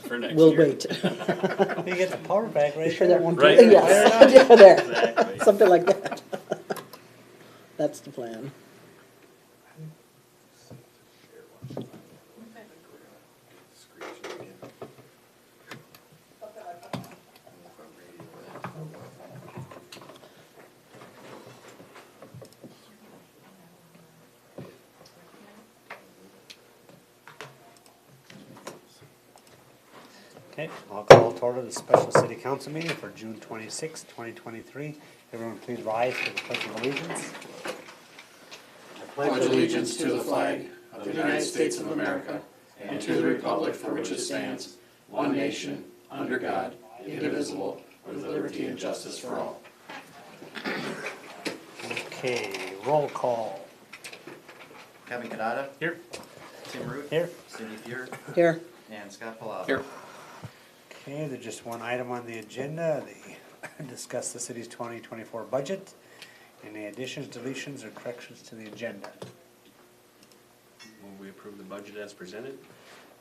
For next We'll year. wait. You get the power back right Sure there. that won't Right. be, yes, yeah, there, Exactly. something like that. That's the plan. Okay, I'll call to order the special city council meeting for June 26, 2023. Everyone please rise for the pledge of allegiance. Pledge allegiance to the flag of the United States of America and to the republic for which it stands, one nation, under God, indivisible, with liberty and justice for all. Okay, roll call. Kevin Kadada. Here. Tim Root. Here. Cindy Fuhr. Here, And Scott Palau. Here. Okay, there's just one item on the agenda. They discuss the city's 2024 budget. Any additions, deletions, or corrections to the agenda? Will we approve the budget as presented?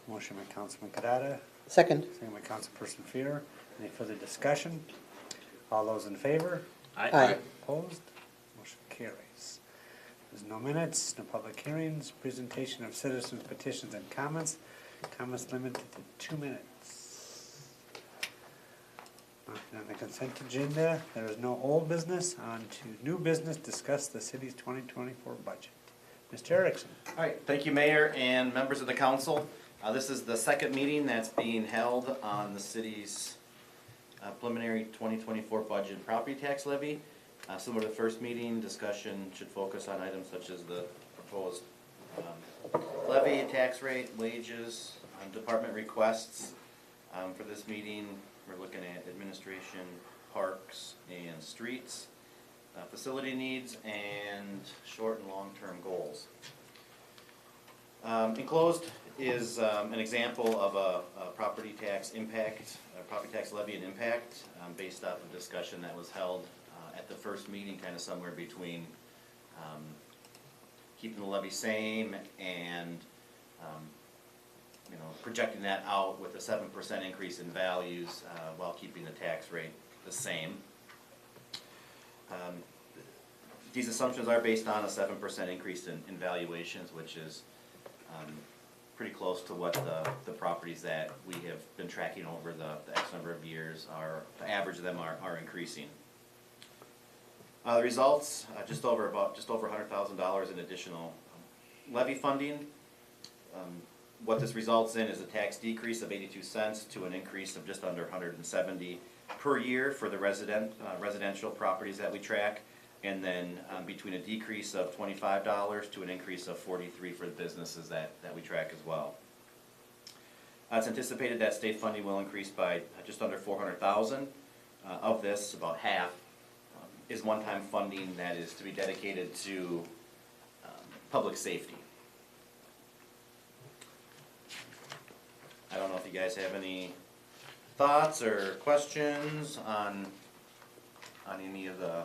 Motion by Councilman Kadada, second, second by Councilperson Fear. Any further discussion? All those in favor? Aye. Opposed? Motion carries. There's no minutes, no public hearings, presentation of citizens' petitions and comments. Comments limited to 2 minutes. Nothing on the consent agenda. There is no old business. On to new business, discuss the city's 2024 budget. Mr. Erickson. All right, thank you, Mayor and members of the council. This is the second meeting that's being held on the city's preliminary 2024 budget and property tax levy. Similar to the first meeting, discussion should focus on items such as the proposed levy, tax rate, wages, department requests. For this meeting, we're looking at administration, parks, and streets, facility needs, and short and long-term goals. Enclosed is an example of a property tax impact, property tax levy and impact, based off of discussion that was held at the first meeting, kind of somewhere between keeping the levy same and projecting that out with a 7% increase in values while keeping the tax rate the same. These assumptions are based on a 7% increase in valuations, which is pretty close to what the properties that we have been tracking over the X number of years are, the average of them are increasing. The results, just over $100,000 in additional levy funding. What this results in is a tax decrease of 82 cents to an increase of just under 170 per year for the residential properties that we track, and then between a decrease of $25 to an increase of 43 for the businesses that we track as well. It's anticipated that state funding will increase by just under 400,000. Of this, about half is one-time funding that is to be dedicated to public safety. I don't know if you guys have any thoughts or questions on any of the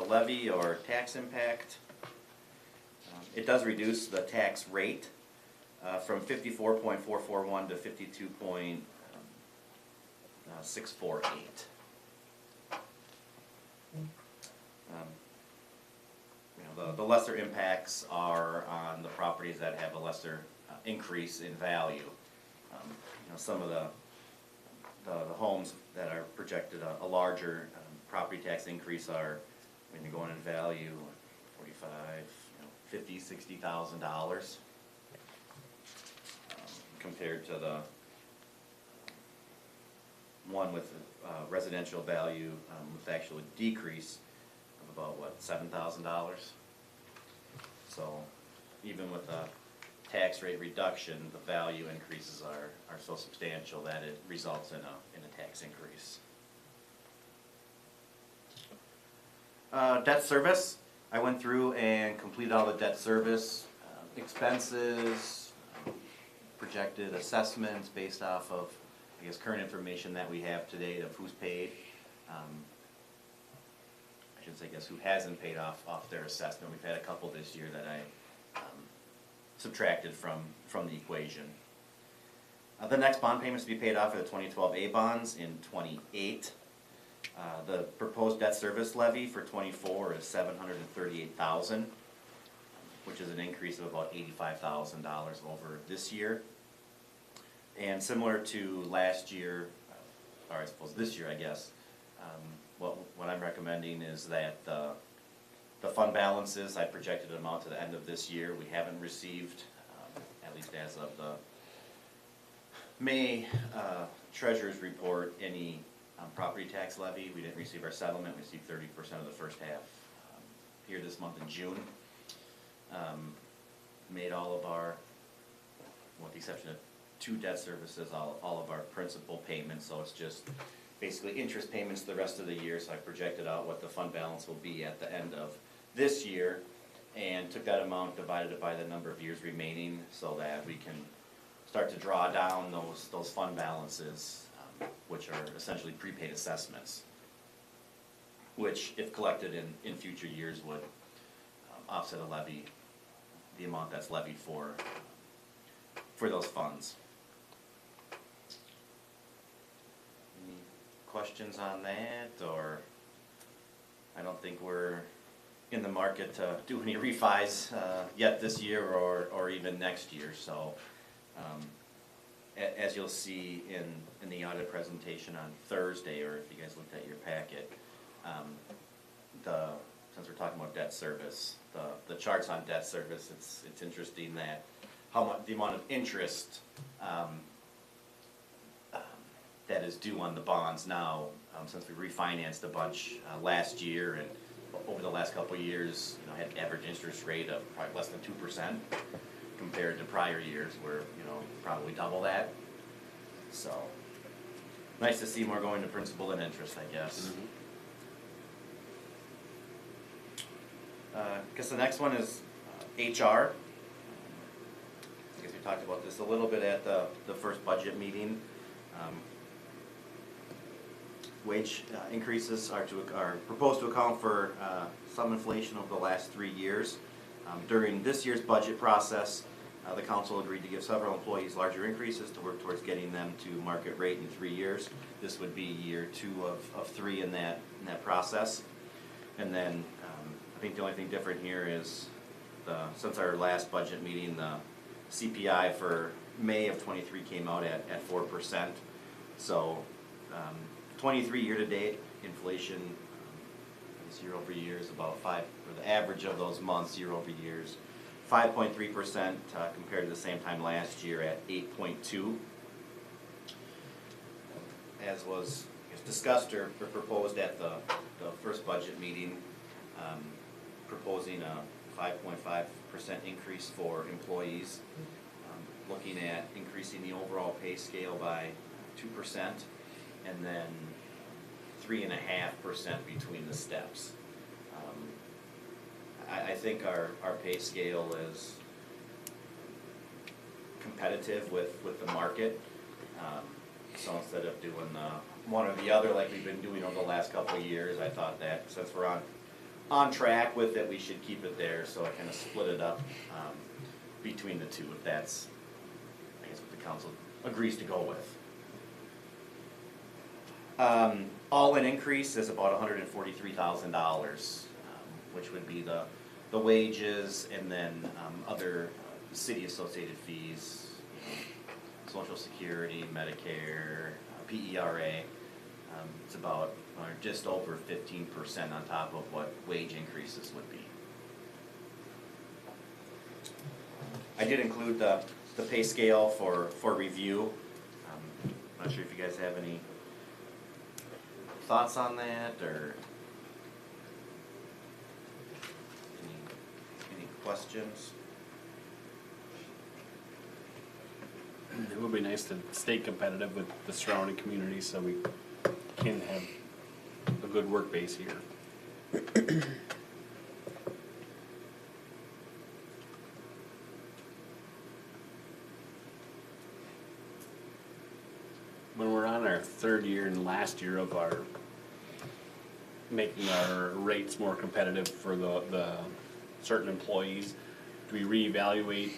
levy or tax impact. It does reduce the tax rate from 54.441 to 52.648. The lesser impacts are on the properties that have a lesser increase in value. Some of the homes that are projected a larger property tax increase are going in value $45, $50, $60,000 compared to the one with residential value with actual decrease of about $7,000. So even with a tax rate reduction, the value increases are so substantial that it results in a tax increase. Debt service, I went through and completed all the debt service expenses, projected assessments based off of, I guess, current information that we have today of who's paid. I should say, I guess, who hasn't paid off their assessment. We've had a couple this year that I subtracted from the equation. The next bond payments to be paid off are the 2012 A bonds in '28. The proposed debt service levy for '24 is $738,000, which is an increase of about $85,000 over this year. And similar to last year, or I suppose this year, I guess, what I'm recommending is that the fund balances, I projected them out to the end of this year. We haven't received, at least as of the May treasurer's report, any property tax levy. We didn't receive our settlement. We received 30% of the first half here this month in June. Made all of our, with the exception of 2 debt services, all of our principal payments, so it's just basically interest payments the rest of the year. So I projected out what the fund balance will be at the end of this year, and took that amount, divided it by the number of years remaining, so that we can start to draw down those fund balances, which are essentially prepaid assessments, which, if collected in future years, would offset a levy, the amount that's levied for those funds. Any questions on that, or I don't think we're in the market to do any refis yet this year or even next year, so as you'll see in the audit presentation on Thursday, or if you guys looked at your packet, since we're talking about debt service, the charts on debt service, it's interesting that the amount of interest that is due on the bonds now, since we refinanced a bunch last year, and over the last couple of years, had an average interest rate of probably less than 2% compared to prior years where, probably double that. So, nice to see more going to principal than interest, I guess. I guess the next one is HR. I guess we talked about this a little bit at the first budget meeting. Wage increases are proposed to account for some inflation over the last 3 years. During this year's budget process, the council agreed to give several employees larger increases to work towards getting them to market rate in 3 years. This would be year 2 of 3 in that process. And then I think the only thing different here is since our last budget meeting, the CPI for May of '23 came out at 4%. So 23 year-to-date inflation year over year is about 5, or the average of those months year over years, 5.3% compared to the same time last year at 8.2. As was discussed or proposed at the first budget meeting, proposing a 5.5% increase for employees, looking at increasing the overall pay scale by 2%, and then 3.5% between the steps. I think our pay scale is competitive with the market. So instead of doing one or the other like we've been doing over the last couple of years, I thought that since we're on track with it, we should keep it there. So I kind of split it up between the two, if that's, I guess, what the council agrees to go with. All-in increase is about $143,000, which would be the wages and then other city-associated fees, Social Security, Medicare, PERA. It's about just over 15% on top of what wage increases would be. I did include the pay scale for review. I'm not sure if you guys have any thoughts on that, or any questions? It would be nice to stay competitive with the surrounding communities so we can have a good work base here. When we're on our 3rd year and last year of our making our rates more competitive for the certain employees, do we reevaluate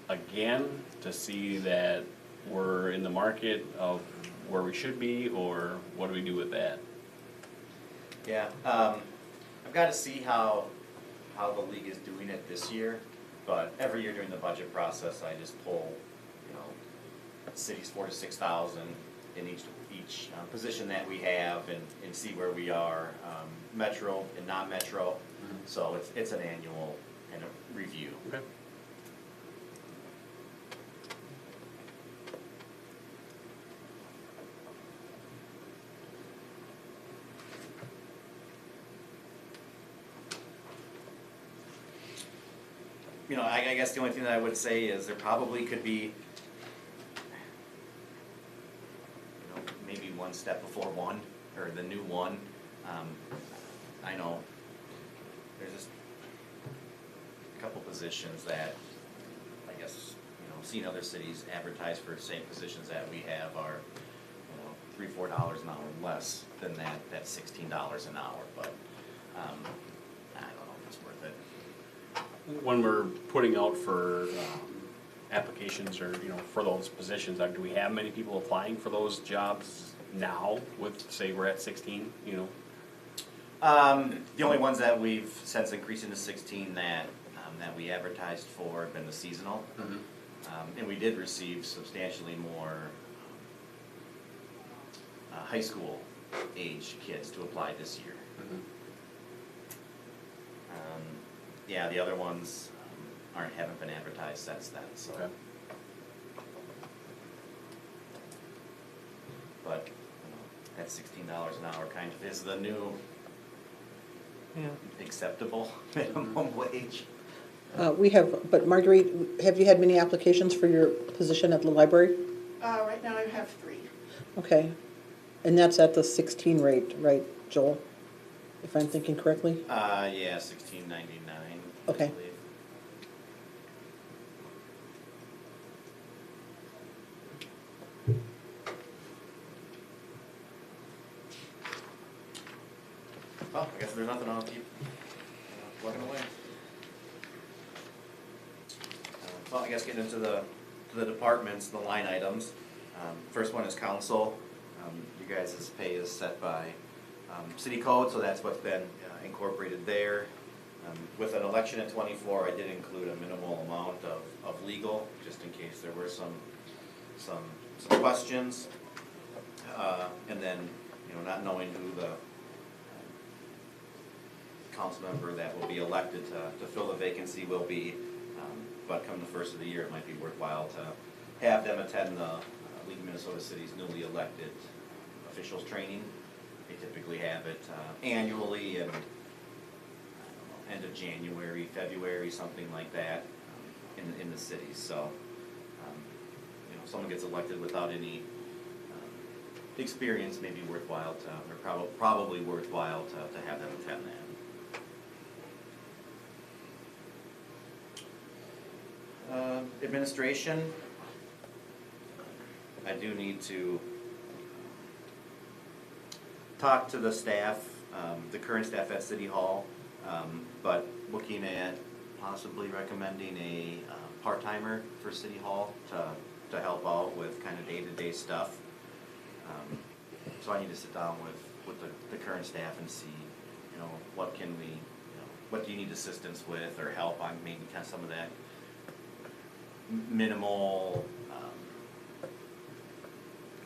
again to see that we're in the market of where we should be, or what do we do with that? Yeah, I've got to see how the league is doing it this year, but every year during the budget process, I just pull, cities 4,000 to 6,000 in each position that we have and see where we are, metro and non-metro. So it's an annual kind of review. Okay. I guess the only thing that I would say is there probably could be, maybe one step before one, or the new one. I know there's just a couple positions that, I guess, seeing other cities advertise for the same positions that we have are, $3, $4 an hour less than that $16 an hour, but, I don't know if it's worth it. When we're putting out for applications or, for those positions, do we have many people applying for those jobs now with, say, we're at 16, The only ones that we've since increasing to 16 that we advertised for have been the seasonal. And we did receive substantially more high school age kids to apply this year. Yeah, the other ones haven't been advertised since then, so. Okay. But, that $16 an hour kind of is the new acceptable minimum wage. But Marguerite, have you had many applications for your position at the library? Right now I have 3. Okay, and that's at the 16 rate, right, Joel? If I'm thinking correctly? Yeah, $16.99. Okay. I believe. Well, I guess there's nothing, I'll keep plugging away. Well, I guess getting into the departments, the line items. First one is council. You guys' pay is set by city code, so that's what's been incorporated there. With an election at 24, I did include a minimal amount of legal, just in case there were some questions. And then, not knowing who the council member that will be elected to fill the vacancy will be, but come the first of the year, it might be worthwhile to have them attend the League of Minnesota Cities newly elected officials training. They typically have it annually in, end of January, February, something like that, in the cities. So, if someone gets elected without any experience, may be worthwhile or probably worthwhile to have them attend that. Administration, I do need to talk to the staff, the current staff at City Hall, but looking at possibly recommending a part-timer for City Hall to help out with kind of day-to-day stuff. So I need to sit down with the current staff and see, what can we, what do you need assistance with or help on maybe kind of some of that minimal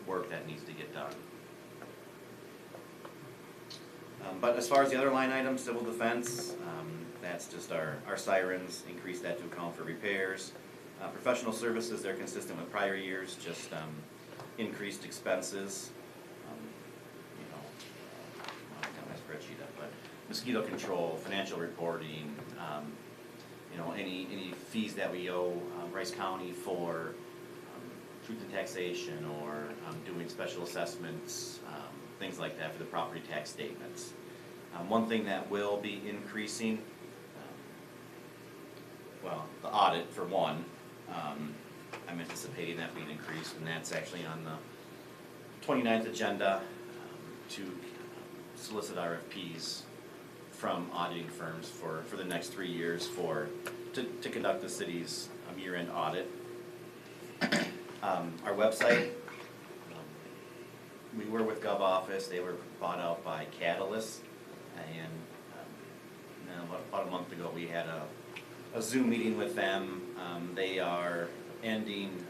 work that needs to get done. But as far as the other line items, civil defense, that's just our sirens, increase that to account for repairs. Professional services, they're consistent with prior years, just increased expenses. I've got my spreadsheet up, but mosquito control, financial reporting, any fees that we owe Rice County for truth in taxation or doing special assessments, things like that for the property tax statements. One thing that will be increasing, the audit for one, I'm anticipating that being increased, and that's actually on the 29th agenda to solicit RFPs from auditing firms for the next 3 years to conduct the city's year-end audit. Our website, we were with GovOffice, they were bought out by Catalyst, and then about a month ago, we had a Zoom meeting with them. They are ending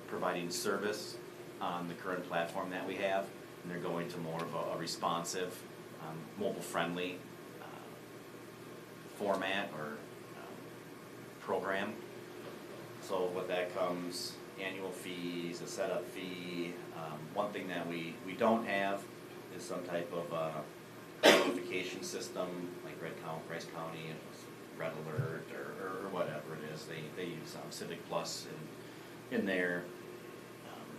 providing service on the current platform that we have, and they're going to more of a responsive, mobile-friendly format or program. So with that comes annual fees, a setup fee. One thing that we don't have is some type of notification system, like Rice County, Red Alert, or whatever it is. They use Civic Plus in their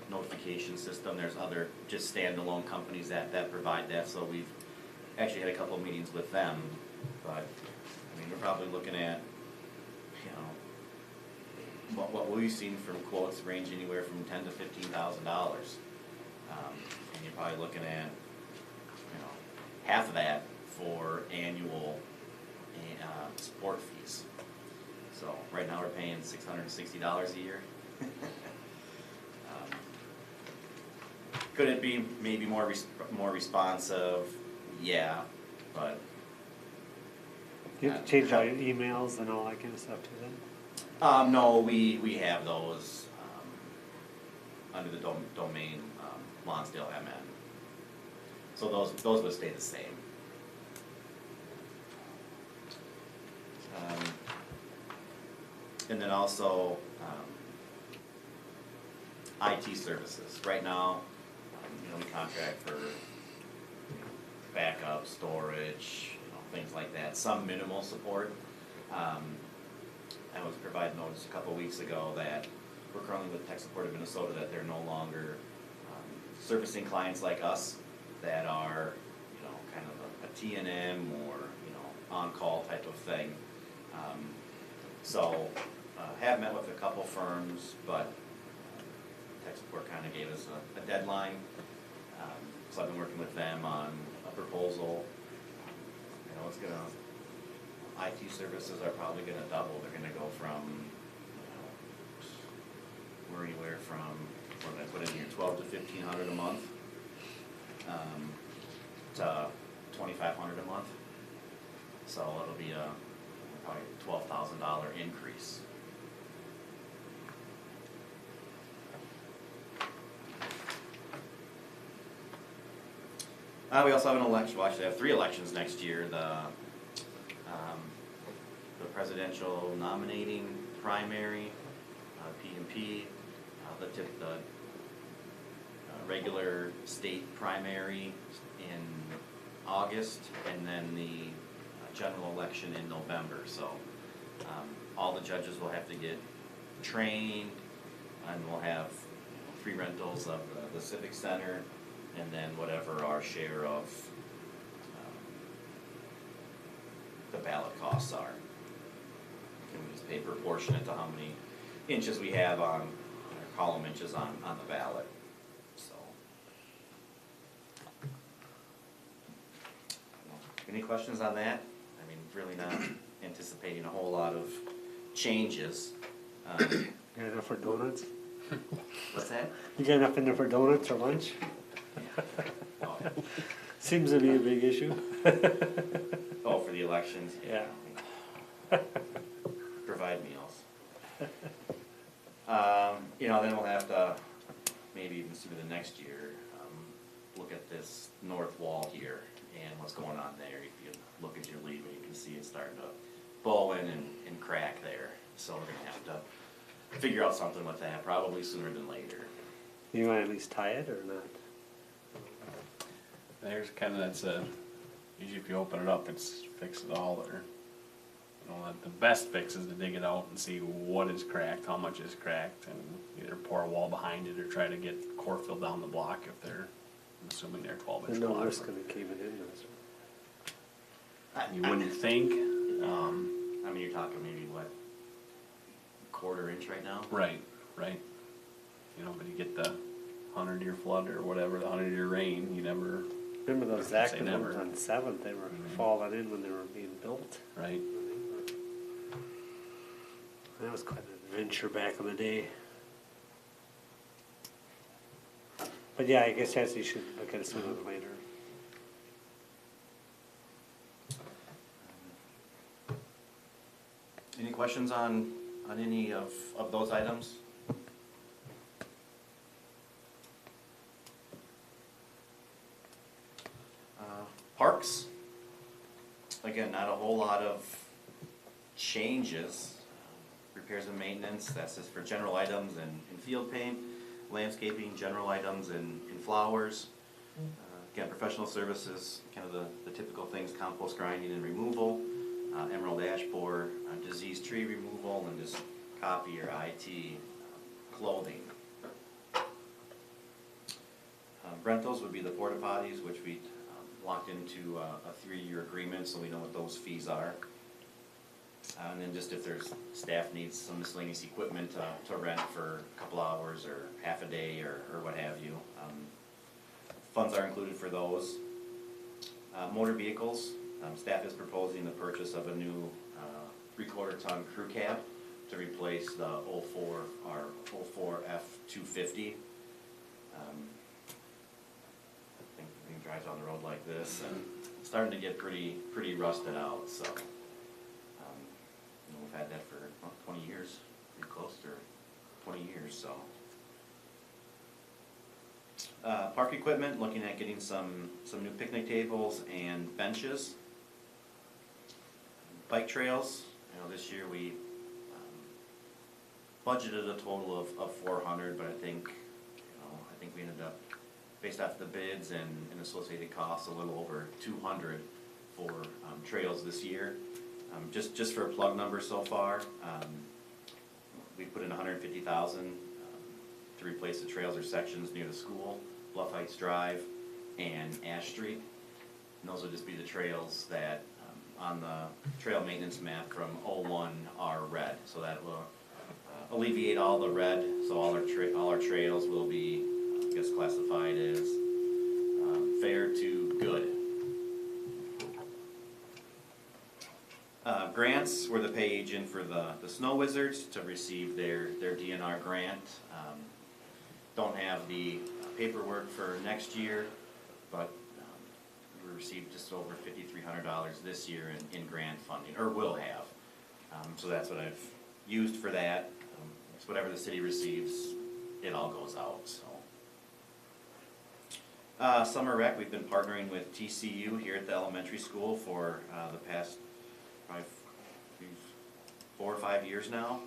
notification system. There's other just standalone companies that provide that, so we've actually had a couple of meetings with them. But, I mean, we're probably looking at, you know, what we've seen from quotes range anywhere from $10,000 to $15,000. And you're probably looking at, you know, half of that for annual support fees. So right now we're paying $660 a year. Could it be maybe more responsive? Yeah, but You have to change all your emails and all that kind of stuff to them? no, we have those under the domain Lonsdale MN. So those would stay the same. And then also IT services. Right now, you know, we contract for backup, storage, you know, things like that. Some minimal support. I was provided notice a couple weeks ago that we're currently with Tech Support of Minnesota that they're no longer servicing clients like us that are, you know, kind of a T&M or, you know, on-call type of thing. So have met with a couple firms, but Tech Support kind of gave us a deadline. So I've been working with them on a proposal. You know, it's gonna, IT services are probably gonna double. They're gonna go from, you know, we're anywhere from, what did I put in here, 12 to 1,500 a month, to 2,500 a month. So it'll be a probably $12,000 increase. We also have an election, well, actually I have 3 elections next year. The presidential nominating primary, P&P, the regular state primary in August, and then the general election in November. So all the judges will have to get trained, and we'll have, you know, free rentals of the Civic Center, and then whatever our share of the ballot costs are. And we just pay proportionate to how many inches we have on, or column inches on the ballot, so. Any questions on that? I mean, really not anticipating a whole lot of changes. Got enough for donuts? What's that? You got enough in there for donuts or lunch? Oh, Seems to be a big issue. oh, for the elections? Yeah. Provide meals. You know, then we'll have to, maybe even through the next year, look at this north wall here and what's going on there. If you look at your lead, you can see it's starting to bow in and crack there. So we're gonna have to figure out something with that, probably sooner than later. You want to at least tie it or not? There's kind of, that's usually if you open it up, it's fix it all, or, you know, the best fix is to dig it out and see what is cracked, how much is cracked, and either pour a wall behind it or try to get core fill down the block if they're, I'm assuming they're 12-inch There's no blocks. risk of it caving in, is there? You wouldn't think, I mean, you're talking maybe what, quarter-inch right now? right, you know, but you get the 100-year flood or whatever, the 100-year rain, you never, Remember those Say active never. ones on 7th, they were falling in when they were being built. right? That was quite an adventure back in the day. But yeah, I guess yes, you should look at it sooner than later. Any questions on any of those items? Parks, again, not a whole lot of changes. Repairs and maintenance, that's just for general items and field paint, landscaping, general items and flowers. Again, professional services, kind of the typical things, compost grinding and removal, emerald ash borer, diseased tree removal, and just copy or IT, clothing. Rentals would be the porta potties, which we locked into a 3-year agreement, so we know what those fees are. And then just if there's, staff needs some miscellaneous equipment to rent for a couple hours or half a day or what have you. Funds are included for those. Motor vehicles, staff is proposing the purchase of a new 3/4 ton crew cab to replace the 04 F-250. I think the thing drives on the road like this and it's starting to get pretty rusted out, so. We've had that for 20 years, pretty close to 20 years, so. Park equipment, looking at getting some new picnic tables and benches. Bike trails, this year we budgeted a total of 400, but I think we ended up, based off the bids and associated costs, a little over 200 for trails this year. Just for a plug number so far, we put in 150,000 to replace the trails or sections near the school, Bluff Heights Drive and Ash Street. And those will just be the trails that on the trail maintenance map from 01 are red. So that will alleviate all the red. So all our trails will be, I guess, classified as fair to good. Grants, we're the pay agent for the Snow Wizards to receive their DNR grant. Don't have the paperwork for next year, but we received just over $5,300 this year in grant funding, or will have. So that's what I've used for that. It's whatever the city receives, it all goes out, so. Summer rec, we've been partnering with TCU here at the elementary school for the past probably 4 or 5 years now.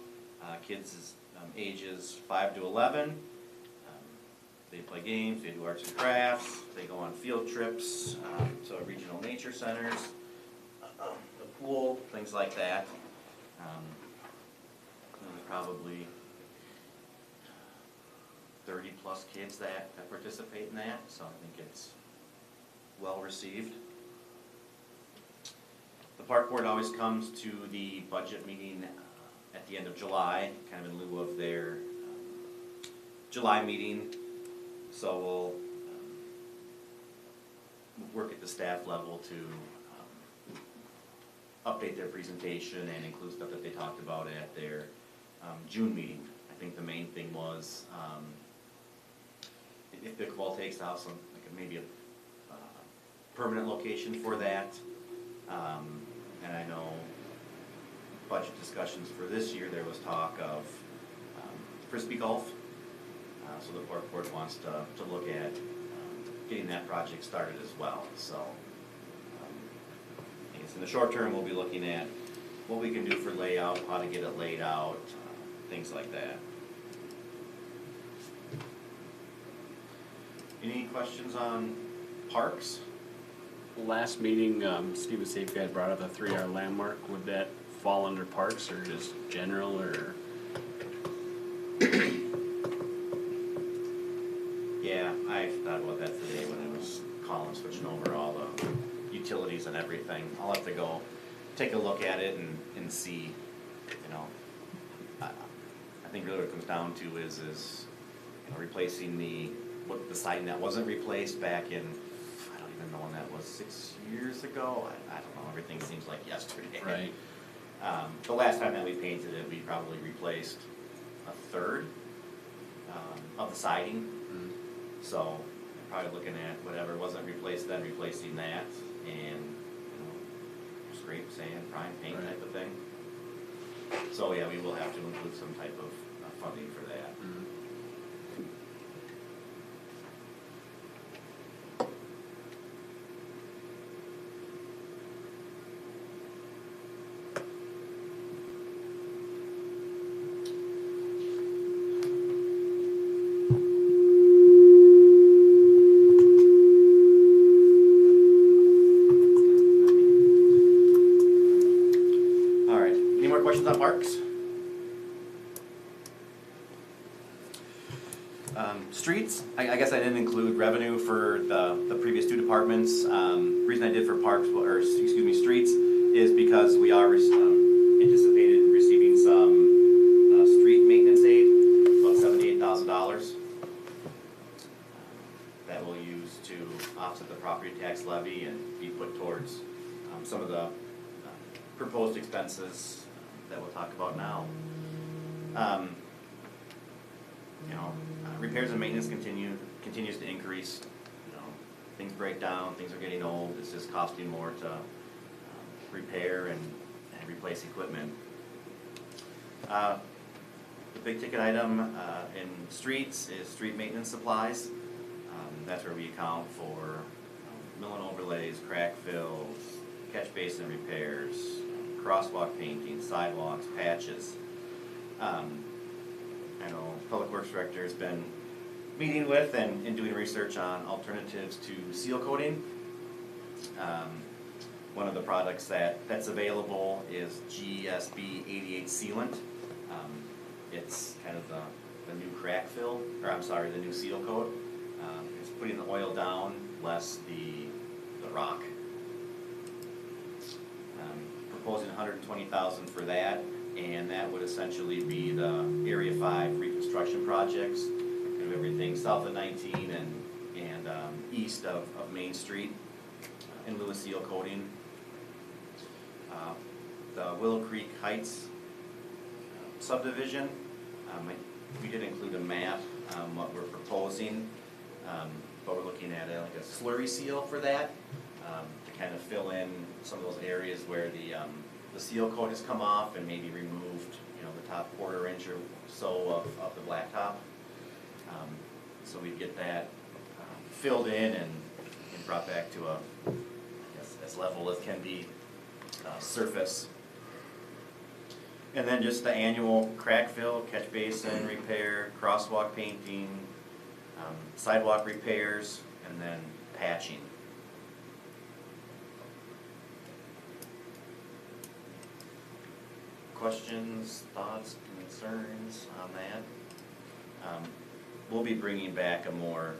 Kids ages 5 to 11. They play games, they do arts and crafts, they go on field trips, so regional nature centers, the pool, things like that. There's probably 30 plus kids that participate in that, so I think it's well received. The park board always comes to the budget meeting at the end of July, kind of in lieu of their July meeting. So we'll work at the staff level to update their presentation and include stuff that they talked about at their June meeting. I think the main thing was if pickleball takes off, some maybe a permanent location for that. And I know budget discussions for this year, there was talk of frisbee golf. So the park board wants to look at getting that project started as well. So I guess in the short term, we'll be looking at what we can do for layout, how to get it laid out, things like that. Any questions on parks? Last meeting, Steve Safety had brought up the 3R landmark. Would that fall under parks or just general or? Yeah, I thought about that today when I was calling, switching over all the utilities and everything. I'll have to go take a look at it and see, I think really what it comes down to is replacing the siding that wasn't replaced back in, I don't even know when that was, 6 years ago? I don't know, everything seems like yesterday. Right. The last time that we painted it, we probably replaced a third of the siding. So probably looking at whatever wasn't replaced then, replacing that, and, you know, scrape, sand, prime, paint type of thing. So yeah, we will have to include some type of funding for that. All right, any more questions on parks? Streets, I guess I didn't include revenue for the previous two departments. Reason I did for parks, or excuse me, streets, is because we are anticipated receiving some street maintenance aid, about $78,000. That we'll use to offset the property tax levy and be put towards some of the proposed expenses that we'll talk about now. You know, repairs and maintenance continues to increase. You know, things break down, things are getting old. It's just costing more to repair and replace equipment. The big ticket item in streets is street maintenance supplies. That's where we account for mill and overlays, crack fills, catch basin repairs, crosswalk painting, sidewalks, patches. I know Public Works Director has been meeting with and doing research on alternatives to seal coating. One of the products that's available is GSB 88 sealant. It's kind of the new crack fill, or I'm sorry, the new seal coat. It's putting the oil down, less the rock. Proposing $120,000 for that, and that would essentially be the Area 5 reconstruction projects, kind of everything south of 19 and east of Main Street in lieu of seal coating. The Willow Creek Heights subdivision, we did include a map, what we're proposing, but we're looking at like a slurry seal for that, to kind of fill in some of those areas where the seal coat has come off and maybe removed, you know, the top quarter inch or so of the blacktop. So we get that filled in and brought back to a, I guess, as level as can be surface. And then just the annual crack fill, catch basin repair, crosswalk painting, sidewalk repairs, and then patching. Questions, thoughts, concerns on that? We'll be bringing back a more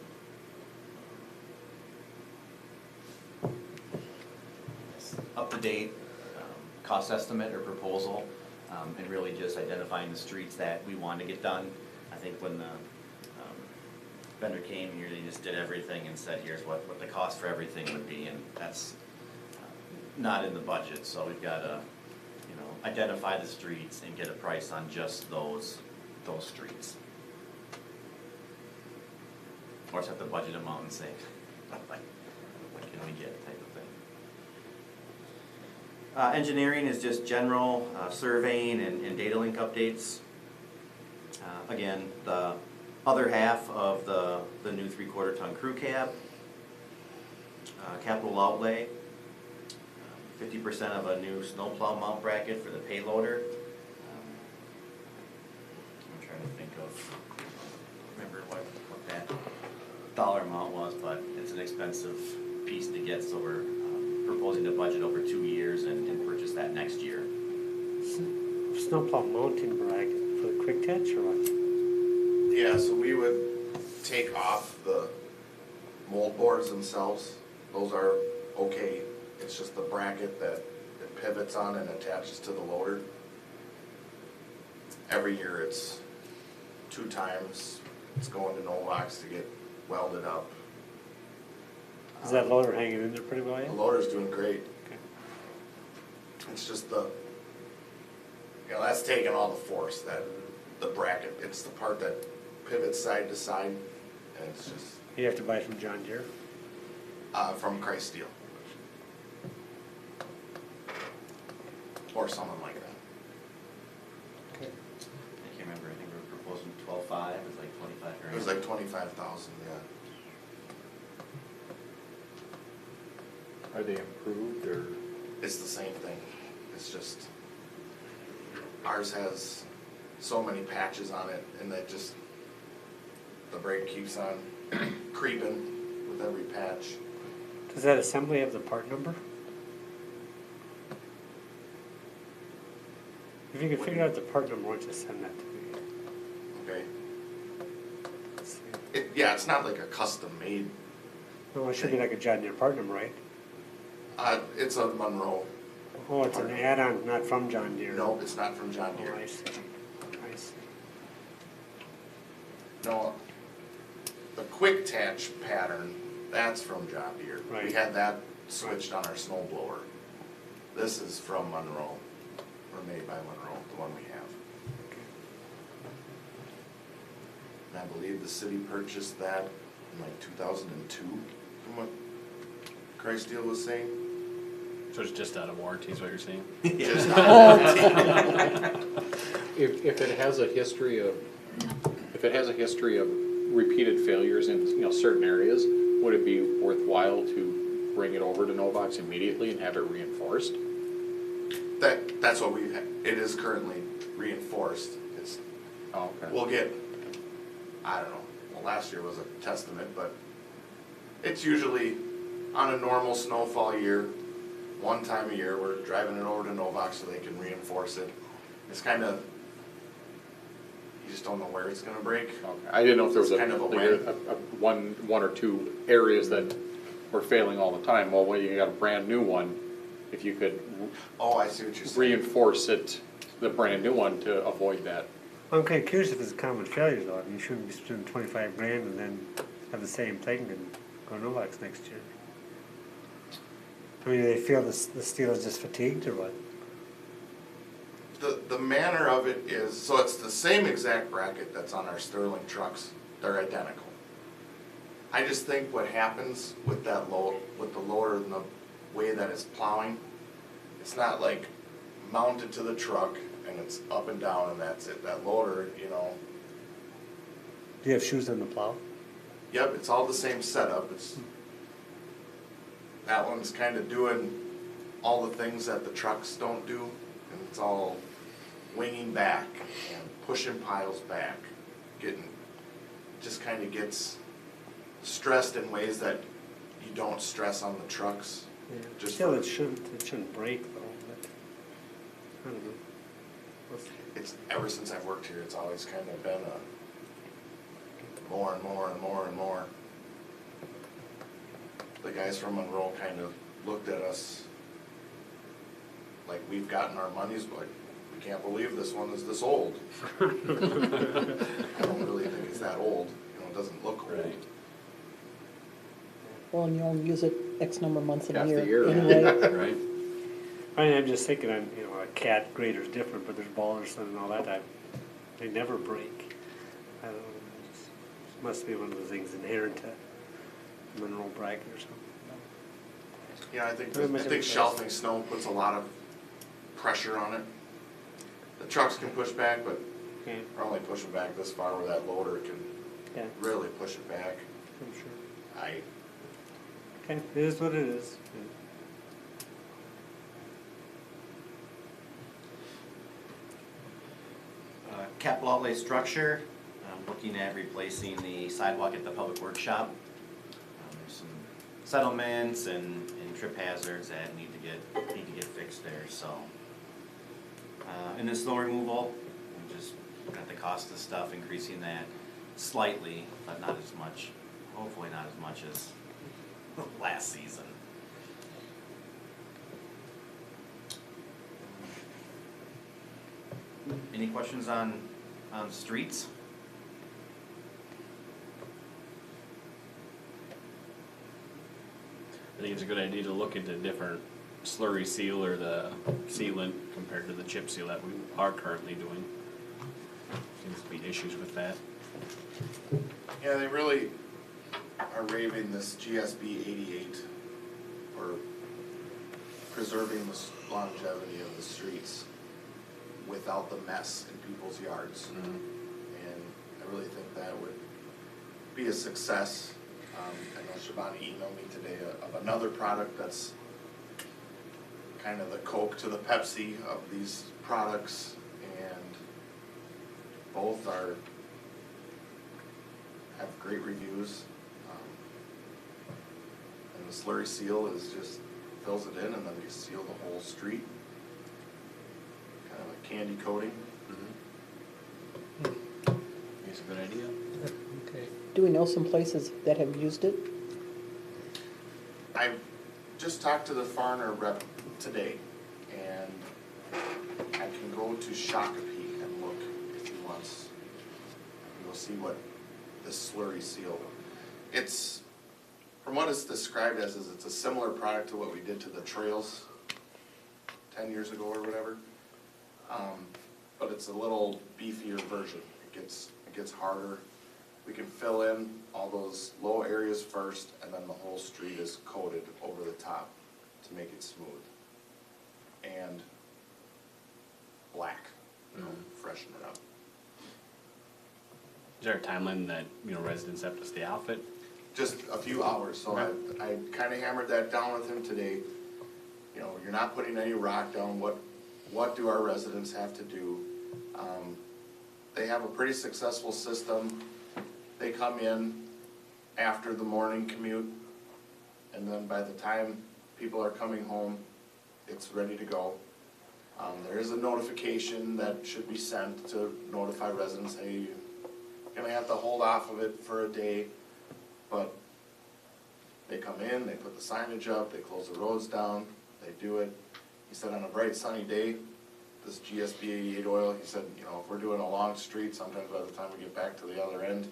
up-to-date cost estimate or proposal, and really just identifying the streets that we want to get done. I think when the vendor came here, they just did everything and said, here's what the cost for everything would be, and that's not in the budget, so we've got to, you know, identify the streets and get a price on just those streets. Or set the budget amount and say, what can we get type of thing. Engineering is just general surveying and data link updates. Again, the other half of the new 3/4 ton crew cab, capital outlay, 50% of a new snowplow mount bracket for the payloader. I'm trying to think of, remember what that dollar amount was, but it's an expensive piece to get, so we're proposing to budget over 2 years and purchase that next year. Snowplow mounting bracket for the quick catch or what? Yeah, so we would take off the mold boards themselves. Those are okay. It's just the bracket that it pivots on and attaches to the loader. Every year it's 2 times. It's going to Novox to get welded up. Is that loader hanging in there pretty well The yet? loader's doing great. Okay. It's just that's taking all the force, that the bracket. It's the part that pivots side to side. And it's just, You have to buy from John Deere? from Christ Steel. Or someone like that. Okay. I can't remember, I think we were proposing 12.5, it was like 25 grand. It was like 25,000, yeah. Are they improved or? It's the same thing. It's just, ours has so many patches on it and that just, the brake keeps on creeping with every patch. Does that assembly have the part number? If you could figure out the part number, why don't you send that to me? Okay? Let's see. Yeah, it's not like a custom made. No, it should be like a John Deere part number, right? It's a Monroe. Oh, it's an add-on, not from John Deere. No, it's not from John Oh, Deere. I see. I see. No, the quick attach pattern, that's from John Deere. Right. We had that switched on our snow blower. This is from Monroe, or made by Monroe, the one we have. And I believe the city purchased that in like 2002, from what Christ Steel was saying. So it's just out of warranty is what you're saying? Just If it has a history of, repeated failures in, certain areas, would it be worthwhile to bring it over to Novox immediately and have it reinforced? That's what it is currently reinforced. It's, Oh, okay. we'll get, I don't know, well, last year was a testament, but it's usually on a normal snowfall year, one time a year, we're driving it over to Novox so they can reinforce it. It's kind of, you just don't know where it's gonna break. Okay. I didn't know if there was It's kind of a one or two areas that were failing all the time. Well, when you got a brand new one, if you could Oh, I see what you're saying. reinforce it, the brand new one, to avoid that. I'm kind of curious if it's a common failure though. I mean, you shouldn't be spending 25 grand and then have the same thing and go Novox next year. I mean, do they feel the steel is just fatigued or what? The manner of it is, so it's the same exact bracket that's on our Sterling trucks. They're identical. I just think what happens with that load, with the loader and the way that it's plowing, it's not like mounted to the truck and it's up and down and that's it. That loader, Do you have shoes on the plow? yep, it's all the same setup. It's, that one's kind of doing all the things that the trucks don't do, and it's all winging back and pushing piles back, just kind of gets stressed in ways that you don't stress on the trucks. Just Still, for- it shouldn't break though, but, I don't know. We'll see. It's, ever since I've worked here, it's always kind of been more and more and more and more. The guys from Monroe kind of looked at us like we've gotten our money's, but we can't believe this one is this old. I don't really think it's that old, it doesn't look old. Right. Well, and you only use it X number of months in a Half the year year. anyway. Right? I mean, I'm just thinking, a cat grader's different, but there's ballers and all that, they never break. I don't know, it must be one of the things inherent to mineral bracket or something. Yeah, I think Very much of a shelving snow puts a lot of pressure on it. The trucks can push back, but Yeah, we're only pushing back this far where that loader can yeah, really push it back. I'm sure. Okay, it is what it is. Capital outlay structure, looking at replacing the sidewalk at the public works shop. There's some settlements and trip hazards that need to get fixed there, so. And the snow removal, we just got the cost of stuff, increasing that slightly, but not as much, hopefully not as much as last season. Any questions on streets? I think it's a good idea to look into different slurry seal or the sealant compared to the chip seal that we are currently doing. Seems to be issues with that. Yeah, they really, are waiving this GSB 88 for preserving the longevity of the streets without the mess in people's yards. And I really think that would be a success. I know Shabani emailed me today of another product that's kind of the Coke to the Pepsi of these products, and both have great reviews. And the slurry seal is just fills it in, and then you seal the whole street. Kind of a candy coating. It's a good idea. Okay. Do we know some places that have used it? I just talked to the Farner rep today, and I can go to Shakopee and look if he wants. You'll see what this slurry seal, it's, from what it's described as, is it's a similar product to what we did to the trails 10 years ago or whatever. But it's a little beefier version. It gets harder. We can fill in all those low areas first, and then the whole street is coated over the top to make it smooth. And black, freshen it up. Is there a timeline that, residents have to stay off it? Just a few hours, so I kinda hammered that down with him today. You're not putting any rock down, what do our residents have to do? They have a pretty successful system. They come in after the morning commute, and then by the time people are coming home, it's ready to go. There is a notification that should be sent to notify residents, hey, you're gonna have to hold off of it for a day, but they come in, they put the signage up, they close the roads down, they do it. He said on a bright sunny day, this GSB 88 oil, he said, if we're doing a long street, sometimes by the time we get back to the other end,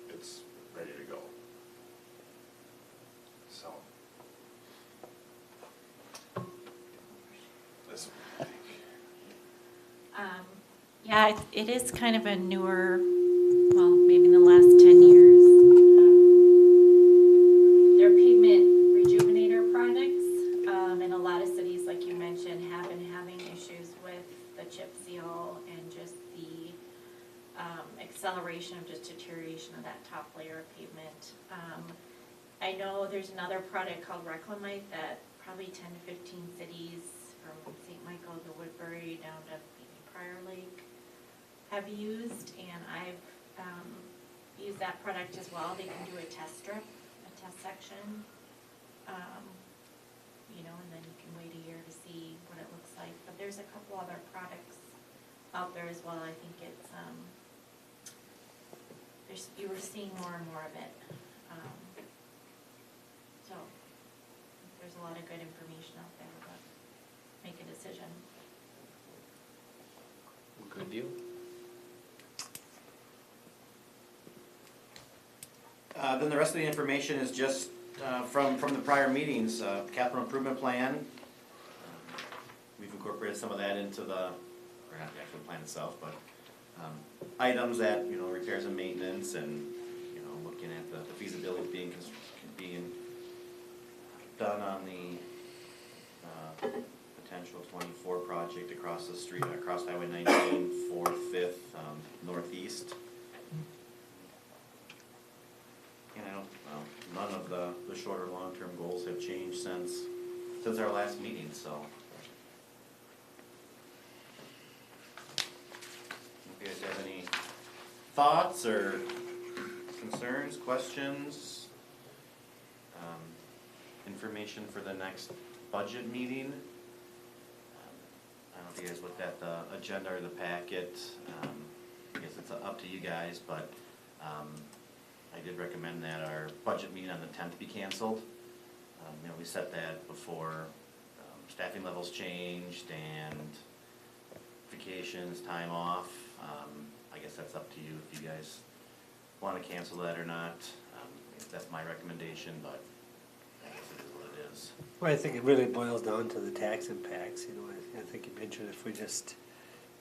it's ready to go. So. This one, I think. Yeah, it is kind of a newer, well, maybe in the last 10 years. They're pavement rejuvenator products, and a lot of cities, like you mentioned, have been having issues with the chip seal and just the acceleration of just deterioration of that top layer of pavement. I know there's another product called Reclamite that probably 10 to 15 cities from St. Michael to Woodbury down to maybe Prior Lake have used, and I've used that product as well. They can do a test strip, a test section, and then you can wait a year to see what it looks like. But there's a couple other products out there as well. I think it's you were seeing more and more of it. So there's a lot of good information out there, but make a decision. Good deal. Then the rest of the information is just from the prior meetings, capital improvement plan. We've incorporated some of that into or not the actual plan itself, but items that, repairs and maintenance, and, looking at the feasibility being done on the potential 24 project across the street, across Highway 19, 4th, 5th, northeast. And none of the shorter long-term goals have changed since our last meeting, so. If you guys have any thoughts or concerns, questions, information for the next budget meeting. I don't know if you guys looked at the agenda or the packet. I guess it's up to you guys, but I did recommend that our budget meeting on the 10th be canceled. We set that before staffing levels changed and vacations, time off. I guess that's up to you if you guys want to cancel that or not. That's my recommendation, but I guess it is what it is. Well, I think it really boils down to the tax impacts, I think you mentioned if we just,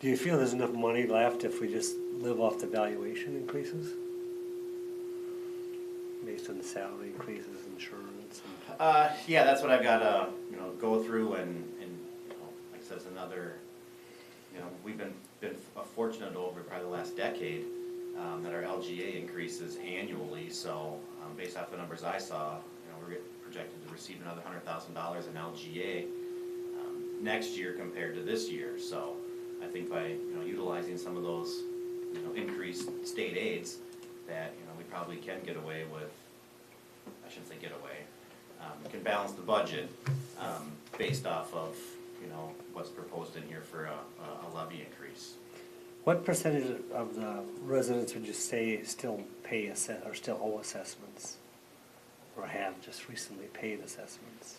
do you feel there's enough money left if we just live off the valuation increases? based on the salary increases, insurance, and Yeah, that's what I've gotta, go through and, like I said, it's another, we've been fortunate over probably the last decade, that our LGA increases annually, so, based off the numbers I saw, we're projected to receive another $100,000 in LGA, next year compared to this year, so I think by, utilizing some of those, increased state aids, that, we probably can get away with, I shouldn't say get away, can balance the budget, based off of, what's proposed in here for a levy increase. what percentage of the residents would you say still pay or still owe assessments? Or have just recently paid assessments?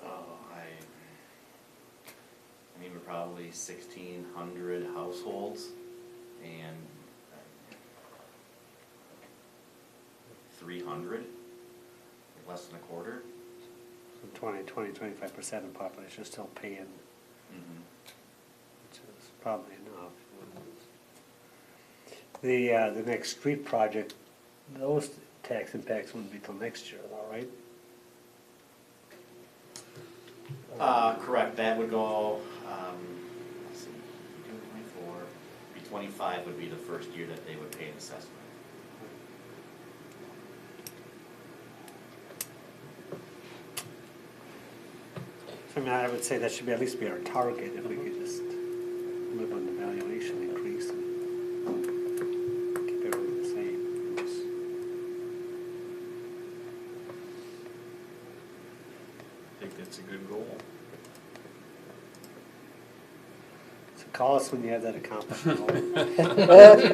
I mean, we're probably 1,600 households and 300, less than a quarter. So 25% of the population is still paying, Mhm. which is probably enough. The next street project, those tax impacts wouldn't be till next year, all right? Correct, that would go, let's see, 24, be 25 would be the first year that they would pay an assessment. So, I mean, I would say that should be, at least be our target, if we could just live on the valuation increase and keep everything the same. I think that's a good goal. So call us when you have that accomplished.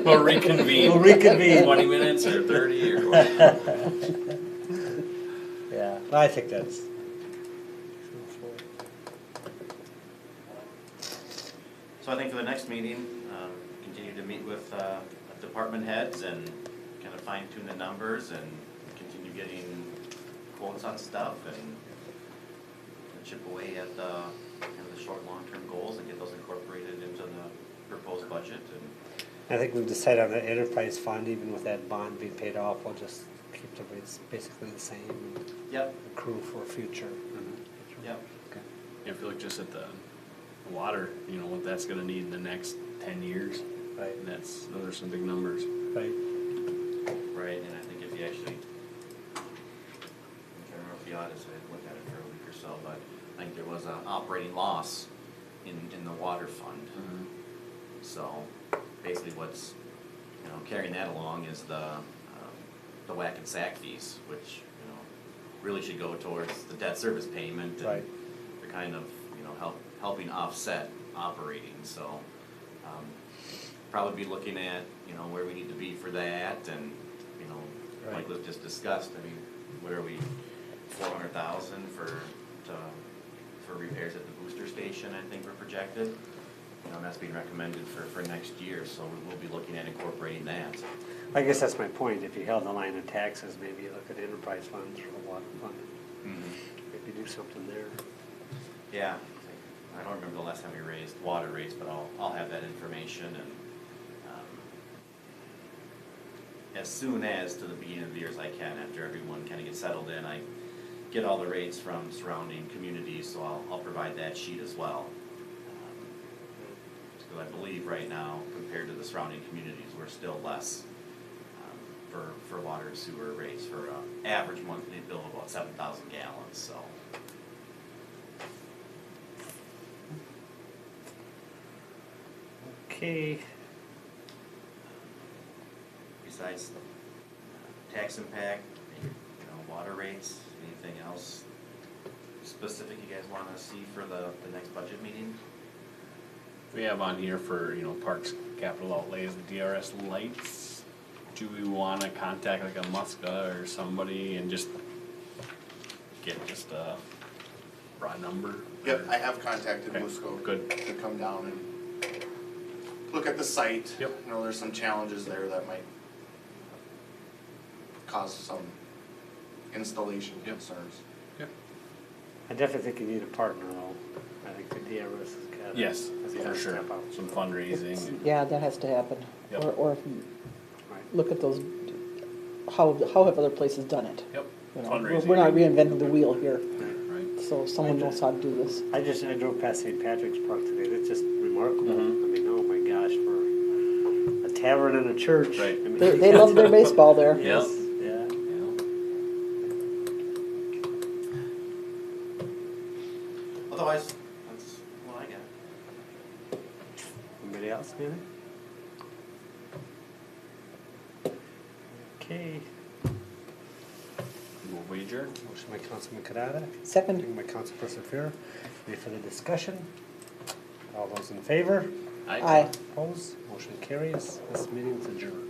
We'll reconvene. We'll reconvene. 20 minutes or 30 or what? Yeah, I think that's. So I think for the next meeting, continue to meet with department heads and kind of fine tune the numbers and continue getting quotes on stuff and chip away at the, the short, long-term goals and get those incorporated into the proposed budget. And I think we've decided on the enterprise fund, even with that bond being paid off, we'll just keep the rates basically the same and Yep, accrue for future. yep. Okay. I feel like just at the water, what that's gonna need in the next 10 years. Right, And those are some big numbers. right. Right, and I think if you actually, I'm trying to remember if the audits, I had looked at it for a week or so, but I think there was an operating loss in the water fund. So basically what's, carrying that along is the whack and sack fees, which, really should go towards the debt service payment. And Right. they're kind of, helping offset operating, so, probably be looking at, where we need to be for that, and, Right. like was just discussed, I mean, what are we, 400,000 for repairs at the booster station, I think we're projected. And that's being recommended for next year, so we will be looking at incorporating that. I guess that's my point, if you held the line of taxes, maybe you look at enterprise funds or the water fund, maybe do something there. Yeah, I don't remember the last time we raised water rates, but I'll have that information, and as soon as to the beginning of the year as I can, after everyone kind of gets settled in, I get all the rates from surrounding communities, so I'll provide that sheet as well. Because I believe right now, compared to the surrounding communities, we're still less for water and sewer rates for an average monthly bill of about 7,000 gallons, so. Okay, Besides tax impact, water rates, anything else specific you guys want to see for the next budget meeting? We have on here for, parks capital outlays, the DRS lights. Do we wanna contact like a Muska or somebody and just get just a raw number? Yep, I have contacted Okay, Musco. good. To come down and look at the site. Yep. There's some challenges there that might cause some installation Yep. concerns. I definitely think you need a partner though, I think the DRS has got. Yes, has for gotta sure. step up. Some fundraising. Yeah, that has to happen. Yep. Or if Right. look at those how have other places done it? Yep. You know, Fundraising. we're not reinventing the wheel here, Right. so someone knows how to do this. I drove past St. Patrick's Park today, that's just remarkable. Mhm. I mean, oh my gosh, for a tavern and a church. Right. I mean, They love their baseball there. Yes, Yep. yeah. Otherwise, that's what I got. Anybody else, maybe? Okay, Will we adjourn? motion by Councilman Kadada, Second, second by Councilperson Fair. Any further discussion? All those in favor? aye. Opposed? Motion carries. This meeting is adjourned.